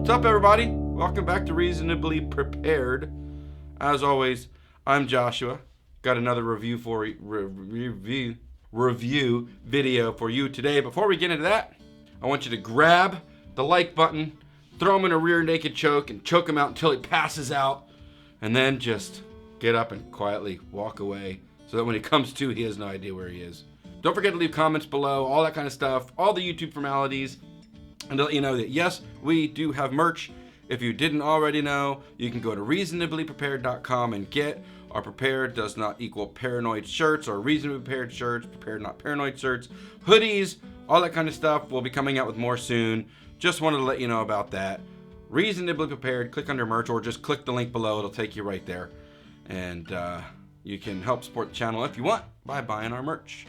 What's up, everybody? Welcome back to Reasonably Prepared. As always, I'm Joshua. Got another review video for you today. Before we get into that, I want you to grab the like button, throw him in a rear naked choke, and choke him out until he passes out, and then just get up and quietly walk away so that when he comes to, he has no idea where he is. Don't forget to leave comments below, all that kind of stuff, all the YouTube formalities, and to let you know that yes, we do have merch. If you didn't already know, you can go to reasonablyprepared.com and get our prepared does not equal paranoid shirts, or reasonably prepared shirts, prepared not paranoid shirts, hoodies, all that kind of stuff. We'll be coming out with more soon. Just wanted to let you know about that. Reasonably Prepared, click under merch or just click the link below. It'll take you right there. And you can help support the channel if you want by buying our merch.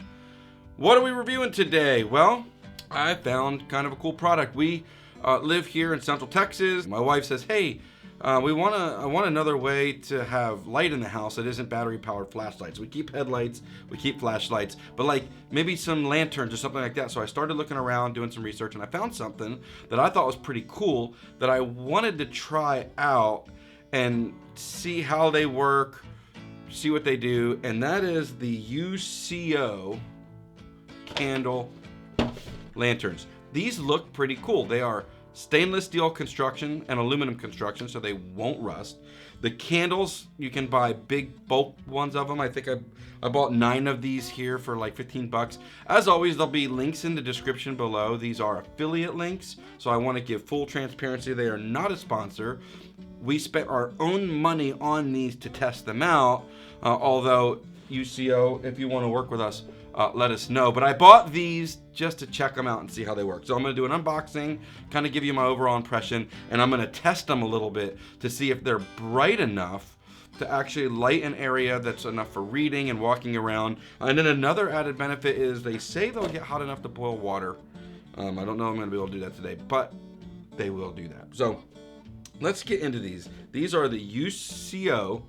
What are we reviewing today? Well, I found kind of a cool product. We live here in Central Texas. My wife says, hey, I want another way to have light in the house that isn't battery powered flashlights. We keep headlights, we keep flashlights, but like maybe some lanterns or something like that. So I started looking around, doing some research, and I found something that I thought was pretty cool that I wanted to try out and see how they work, see what they do, and that is the UCO candle lanterns. These look pretty cool. They are stainless steel construction and aluminum construction, so they won't rust. The candles, you can buy big bulk ones of them. I think I bought 9 of these here for like 15 bucks. As always, there'll be links in the description below. These are affiliate links, so I want to give full transparency. They are not a sponsor. We spent our own money on these to test them out, although UCO, if you want to work with us, let us know. But I bought these just to check them out and see how they work. So I'm going to do an unboxing, kind of give you my overall impression, and I'm going to test them a little bit to see if they're bright enough to actually light an area that's enough for reading and walking around. And then another added benefit is they say they'll get hot enough to boil water. I don't know if I'm going to be able to do that today, but they will do that. So let's get into these. These are the UCO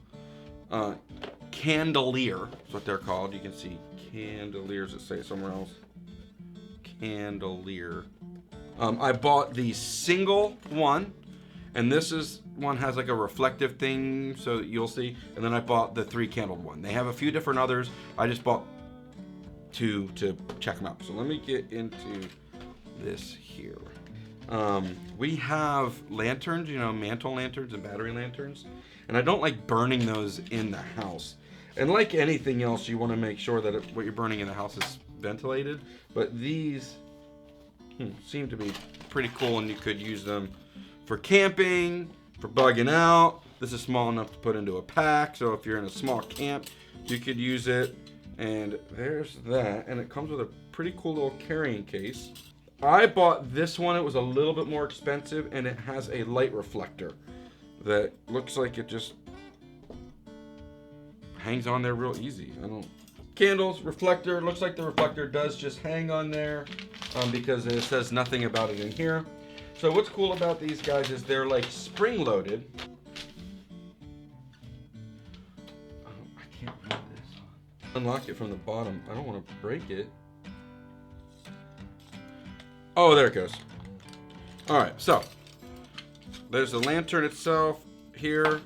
Candlelier. That's what they're called. You can see Candeliers that say somewhere else. Candelier. I bought the single one, and this one has like a reflective thing so that you'll see. And then I bought the 3 candled one. They have a few different others. I just bought 2 to check them out. So let me get into this here. We have lanterns, mantle lanterns and battery lanterns, and I don't like burning those in the house. And like anything else, you want to make sure that what you're burning in the house is ventilated. But these seem to be pretty cool, and you could use them for camping, for bugging out. This is small enough to put into a pack, so if you're in a small camp, you could use it. And there's that, and it comes with a pretty cool little carrying case. I bought this one. It was a little bit more expensive, and it has a light reflector that looks like it just hangs on there real easy. Candles, reflector. Looks like the reflector does just hang on there because it says nothing about it in here. So what's cool about these guys is they're like spring loaded. I can't read this. Unlock it from the bottom. I don't want to break it. Oh, there it goes. All right, so there's the lantern itself here.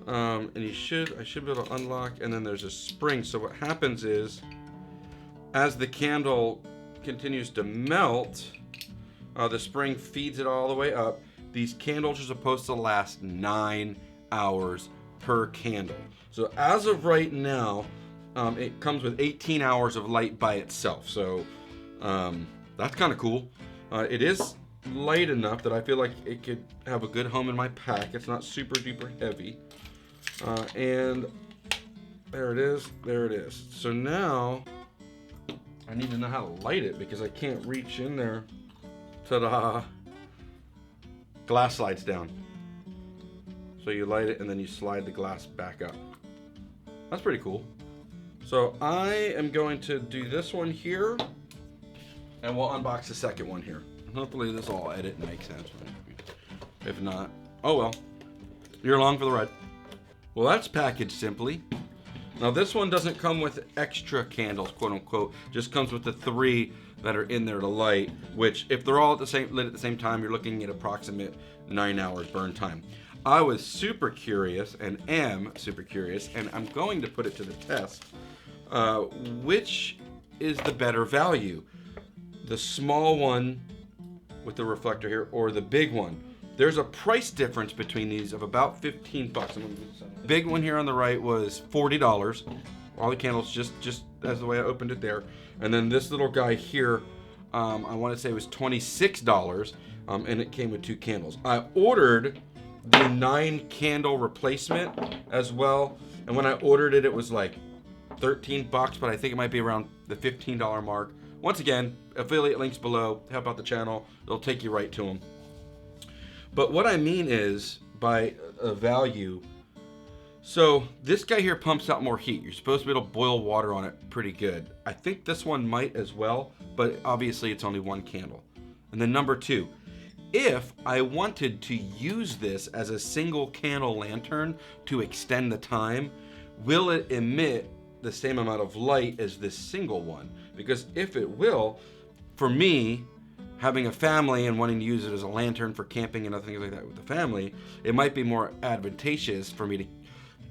And I should be able to unlock, and then there's a spring. So what happens is, as the candle continues to melt, the spring feeds it all the way up. These candles are supposed to last 9 hours per candle. So as of right now, it comes with 18 hours of light by itself. So that's kind of cool. It is light enough that I feel like it could have a good home in my pack. It's not super duper heavy. And there it is. So now I need to know how to light it because I can't reach in there. Ta-da! Glass slides down. So you light it and then you slide the glass back up. That's pretty cool. So I am going to do this one here, and we'll unbox the second one here. Hopefully this will all edit and make sense. If not, oh well. You're along for the ride. Well, that's packaged simply. Now this one doesn't come with extra candles, quote unquote, just comes with the 3 that are in there to light, which if they're all lit at the same time, you're looking at approximate 9 hours burn time. I was super curious and am super curious, and I'm going to put it to the test. Which is the better value? The small one with the reflector here or the big one? There's a price difference between these of about 15 bucks. The big one here on the right was $40. All the candles just as the way I opened it there. And then this little guy here, I want to say was $26, and it came with 2 candles. I ordered the 9 candle replacement as well, and when I ordered it, it was like 13 bucks, but I think it might be around the $15 mark. Once again, affiliate links below, help out the channel, it'll take you right to them. But what I mean is, by a value, so this guy here pumps out more heat. You're supposed to be able to boil water on it pretty good. I think this one might as well, but obviously it's only 1 candle. And then number 2, if I wanted to use this as a single candle lantern to extend the time, will it emit the same amount of light as this single one? Because if it will, for me, having a family and wanting to use it as a lantern for camping and other things like that with the family, it might be more advantageous for me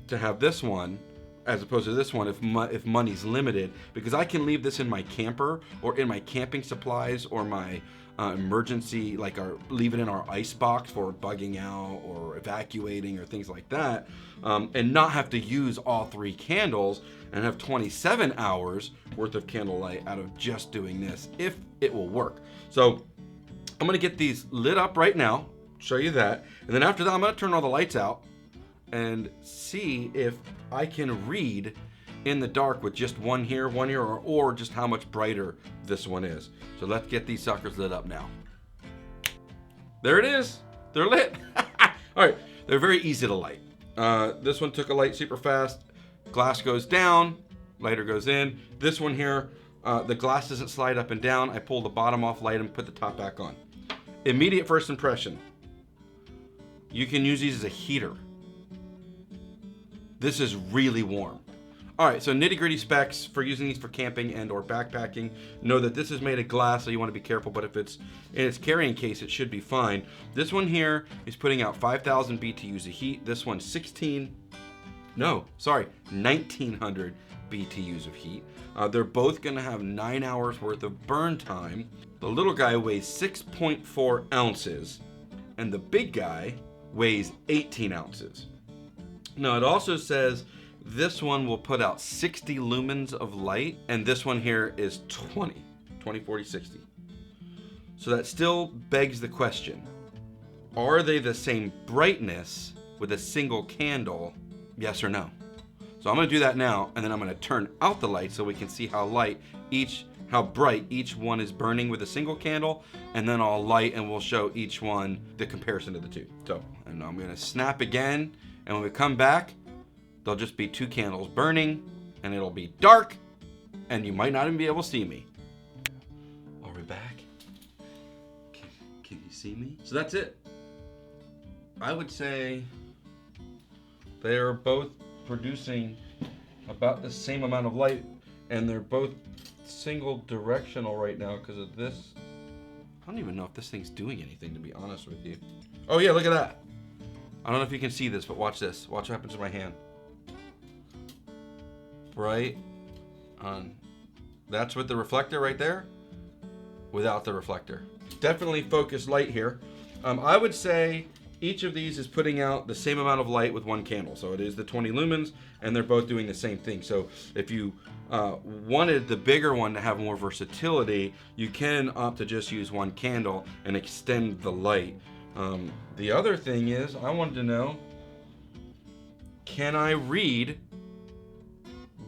to have this one as opposed to this one if money's limited, because I can leave this in my camper or in my camping supplies or my emergency, like leave it in our ice box for bugging out or evacuating or things like that, and not have to use all 3 candles and have 27 hours worth of candlelight out of just doing this, if it will work. So I'm gonna get these lit up right now, show you that, and then after that I'm gonna turn all the lights out and see if I can read in the dark with just one here, or just how much brighter this one is. So let's get these suckers lit up now. There it is, they're lit. All right, they're very easy to light. This one took a light super fast. Glass goes down, lighter goes in. This one here, the glass doesn't slide up and down. I pull the bottom off, light and put the top back on. Immediate first impression. You can use these as a heater. This is really warm. All right, so nitty-gritty specs for using these for camping and or backpacking. Know that this is made of glass, so you want to be careful, but if it's in its carrying case, it should be fine. This one here is putting out 5,000 BTUs of heat. This one's 1,900 BTUs of heat. They're both gonna have 9 hours worth of burn time. The little guy weighs 6.4 ounces, and the big guy weighs 18 ounces. Now it also says this one will put out 60 lumens of light, and this one here is 20, 40, 60. So that still begs the question, are they the same brightness with a single candle, yes or no? So I'm gonna do that now, and then I'm gonna turn out the light so we can see how bright each one is burning with a single candle, and then I'll light and we'll show each one the comparison of the 2. So, and I'm gonna snap again, and when we come back, there'll just be 2 candles burning, and it'll be dark, and you might not even be able to see me. Are we back? Can you see me? So that's it. I would say they're both producing about the same amount of light, and they're both single directional right now because of this. I don't even know if this thing's doing anything, to be honest with you. Oh yeah, look at that. I don't know if you can see this, but watch this. Watch what happens to my hand. Bright on. That's with the reflector right there, without the reflector. Definitely focused light here. I would say each of these is putting out the same amount of light with 1 candle. So it is the 20 lumens, and they're both doing the same thing. So if you wanted the bigger one to have more versatility, you can opt to just use 1 candle and extend the light. The other thing is, I wanted to know, can I read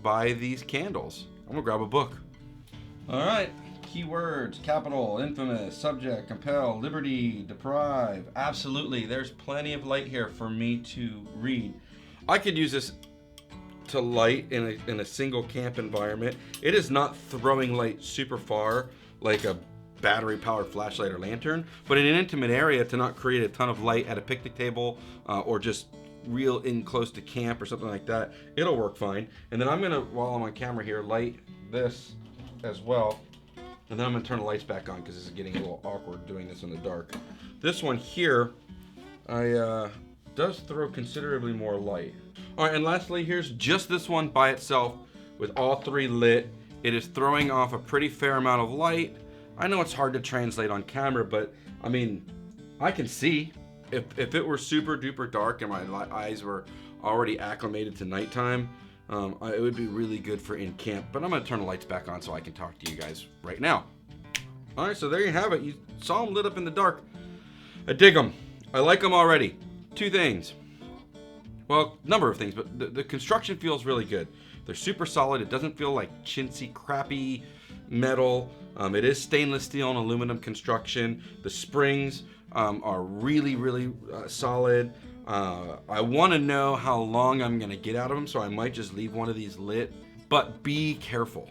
by these candles? I'm gonna grab a book. All right, keywords: capital, infamous, subject, compel, liberty, deprive. Absolutely, there's plenty of light here for me to read. I could use this to light in a single camp environment. It is not throwing light super far like a battery-powered flashlight or lantern, but in an intimate area to not create a ton of light at a picnic table or just real in close to camp or something like that, it'll work fine. And then I'm gonna, while I'm on camera here, light this as well. And then I'm gonna turn the lights back on because this is getting a little awkward doing this in the dark. This one here, does throw considerably more light. All right, and lastly, here's just this one by itself with all three lit. It is throwing off a pretty fair amount of light. I know it's hard to translate on camera, but I mean, I can see. If it were super duper dark and my eyes were already acclimated to nighttime, it would be really good for in camp. But I'm gonna turn the lights back on so I can talk to you guys right now. All right, so there you have it. You saw them lit up in the dark. I dig them. I like them already. Two things. Well, number of things, but the construction feels really good. They're super solid. It doesn't feel like chintzy, crappy metal. It is stainless steel and aluminum construction. The springs are really, really solid. I want to know how long I'm going to get out of them, so I might just leave one of these lit. But be careful.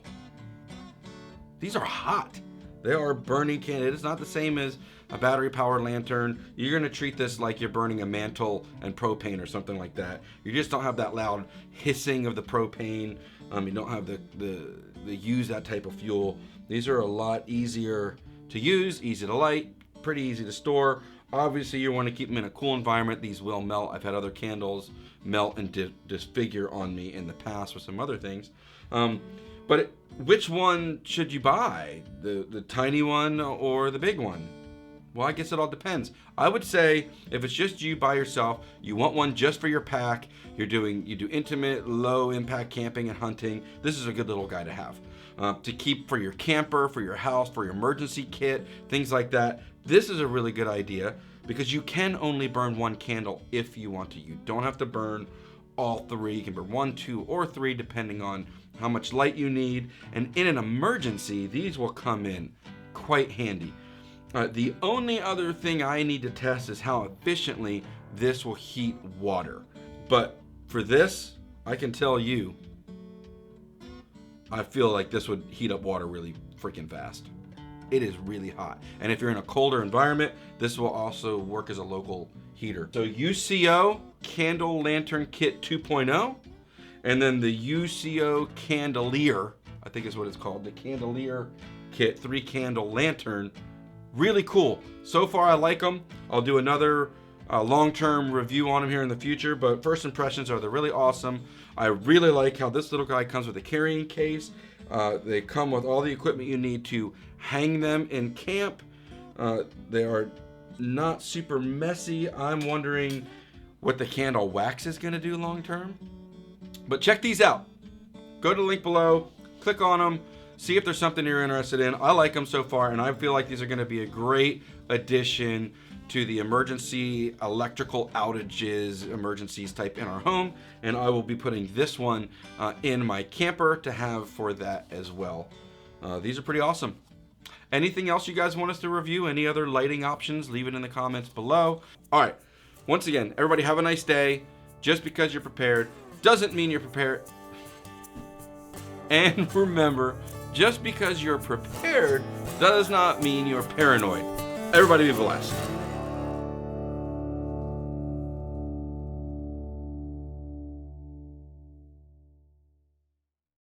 These are hot. They are burning candles. It's not the same as a battery-powered lantern. You're going to treat this like you're burning a mantle and propane or something like that. You just don't have that loud hissing of the propane. You don't have the use that type of fuel. These are a lot easier to use, easy to light, pretty easy to store. Obviously, you want to keep them in a cool environment. These will melt. I've had other candles melt and disfigure on me in the past with some other things. But which one should you buy? The tiny one or the big one? Well, I guess it all depends. I would say if it's just you by yourself, you want one just for your pack. You do intimate, low impact camping and hunting. This is a good little guy to have. To keep for your camper, for your house, for your emergency kit, things like that. This is a really good idea because you can only burn one candle if you want to. You don't have to burn all three. You can burn 1, 2, or 3 depending on how much light you need. And in an emergency, these will come in quite handy. The only other thing I need to test is how efficiently this will heat water. But for this, I can tell you, I feel like this would heat up water really freaking fast. It is really hot. And if you're in a colder environment, this will also work as a local heater. So UCO Candle Lantern Kit 2.0, and then the UCO Candlelier, I think is what it's called, the Candlelier Kit 3 candle lantern. Really cool. So far, I like them. I'll do another long-term review on them here in the future, but first impressions are they're really awesome. I really like how this little guy comes with a carrying case. They come with all the equipment you need to hang them in camp. They are not super messy. I'm wondering what the candle wax is going to do long-term. But check these out. Go to the link below, click on them, see if there's something you're interested in. I like them so far, and I feel like these are going to be a great addition to the emergency electrical outages, emergencies type in our home. And I will be putting this one in my camper to have for that as well. These are pretty awesome. Anything else you guys want us to review? Any other lighting options? Leave it in the comments below. All right. Once again, everybody have a nice day. Just because you're prepared doesn't mean you're prepared. And remember, just because you're prepared does not mean you're paranoid. Everybody be blessed.